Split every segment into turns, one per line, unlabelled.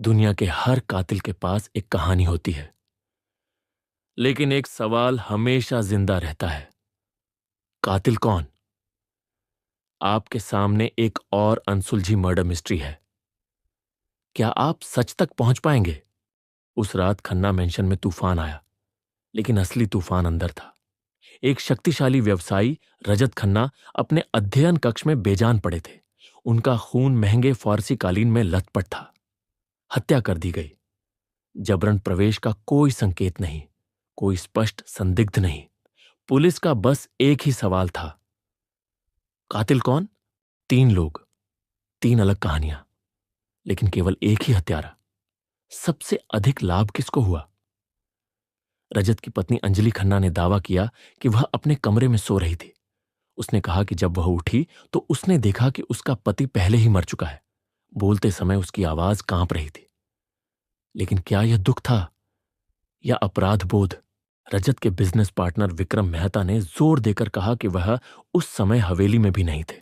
दुनिया के हर कातिल के पास एक कहानी होती है, लेकिन एक सवाल हमेशा जिंदा रहता है, कातिल कौन? आपके सामने एक और अनसुलझी मर्डर मिस्ट्री है। क्या आप सच तक पहुंच पाएंगे? उस रात खन्ना मेंशन में तूफान आया, लेकिन असली तूफान अंदर था। एक शक्तिशाली व्यवसायी रजत खन्ना अपने अध्ययन कक्ष में बेजान पड़े थे। उनका खून महंगे फारसी कालीन में लथपथ था। हत्या कर दी गई। जबरन प्रवेश का कोई संकेत नहीं, कोई स्पष्ट संदिग्ध नहीं। पुलिस का बस एक ही सवाल था, कातिल कौन? 3 लोग, 3 अलग कहानियां, लेकिन केवल एक ही हत्यारा। सबसे अधिक लाभ किसको हुआ? रजत की पत्नी अंजलि खन्ना ने दावा किया कि वह अपने कमरे में सो रही थी। उसने कहा कि जब वह उठी तो उसने देखा कि उसका पति पहले ही मर चुका है। बोलते समय उसकी आवाज कांप रही थी। लेकिन क्या यह दुख था या अपराध बोध? रजत के बिजनेस पार्टनर विक्रम मेहता ने जोर देकर कहा कि वह उस समय हवेली में भी नहीं थे।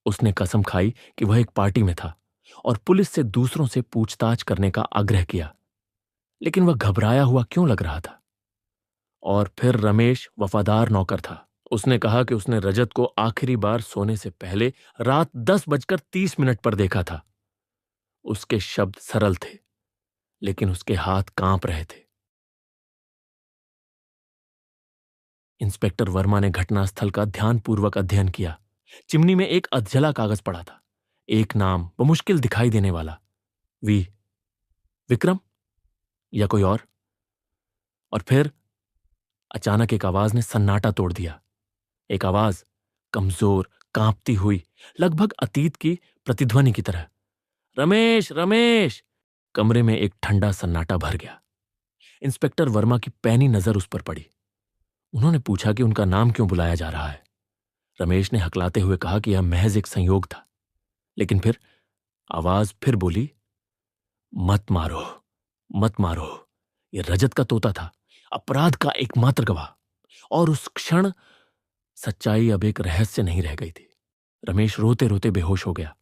उसने कसम खाई कि वह एक पार्टी में था और पुलिस से दूसरों से पूछताछ करने का आग्रह किया। लेकिन वह घबराया हुआ क्यों लग रहा था? और फिर रमेश वफादार नौकर था। उसने कहा कि उसने रजत को आखिरी बार सोने से पहले रात 10:30 पर देखा था। उसके शब्द सरल थे, लेकिन उसके हाथ कांप रहे थे। इंस्पेक्टर वर्मा ने घटनास्थल का ध्यानपूर्वक अध्ययन किया। चिमनी में एक अधजला कागज पड़ा था। एक नाम बमुश्किल दिखाई देने वाला, विक्रम या कोई और फिर अचानक एक आवाज ने सन्नाटा तोड़ दिया। एक आवाज, कमजोर, कांपती हुई, लगभग अतीत की प्रतिध्वनि की तरह, रमेश रमेश! कमरे में एक ठंडा सन्नाटा भर गया। इंस्पेक्टर वर्मा की पैनी नजर उस पर पड़ी। उन्होंने पूछा कि उनका नाम क्यों बुलाया जा रहा है। रमेश ने हकलाते हुए कहा कि यह महज एक संयोग था। लेकिन फिर आवाज फिर बोली, मत मारो, मत मारो। यह रजत का तोता था, अपराध का एकमात्र गवाह। और उस क्षण सच्चाई अब एक रहस्य नहीं रह गई थी। रमेश रोते रोते बेहोश हो गया।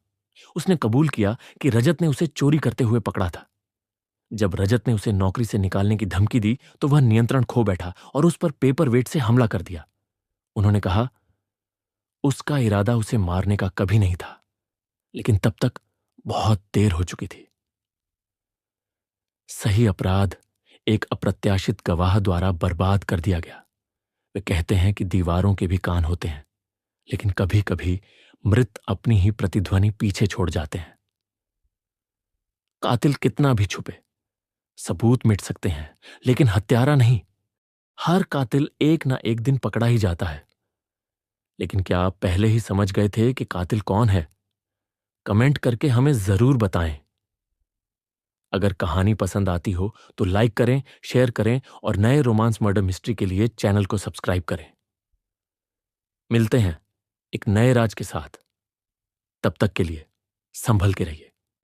उसने कबूल किया कि रजत ने उसे चोरी करते हुए पकड़ा था। जब रजत ने उसे नौकरी से निकालने की धमकी दी तो वह नियंत्रण खो बैठा और उस पर पेपर वेट से हमला कर दिया। उन्होंने कहा, उसका इरादा उसे मारने का कभी नहीं था, लेकिन तब तक बहुत देर हो चुकी थी। सही अपराध एक अप्रत्याशित गवाह द्वारा बर्बाद कर दिया गया। वे कहते हैं कि दीवारों के भी कान होते हैं, लेकिन कभी कभी मृत अपनी ही प्रतिध्वनि पीछे छोड़ जाते हैं। कातिल कितना भी छुपे, सबूत मिट सकते हैं, लेकिन हत्यारा नहीं। हर कातिल एक ना एक दिन पकड़ा ही जाता है। लेकिन क्या आप पहले ही समझ गए थे कि कातिल कौन है? कमेंट करके हमें जरूर बताएं। अगर कहानी पसंद आती हो तो लाइक करें, शेयर करें और नए रोमांस मर्डर मिस्ट्री के लिए चैनल को सब्सक्राइब करें। मिलते हैं एक नए राज के साथ। तब तक के लिए संभल के रहिए।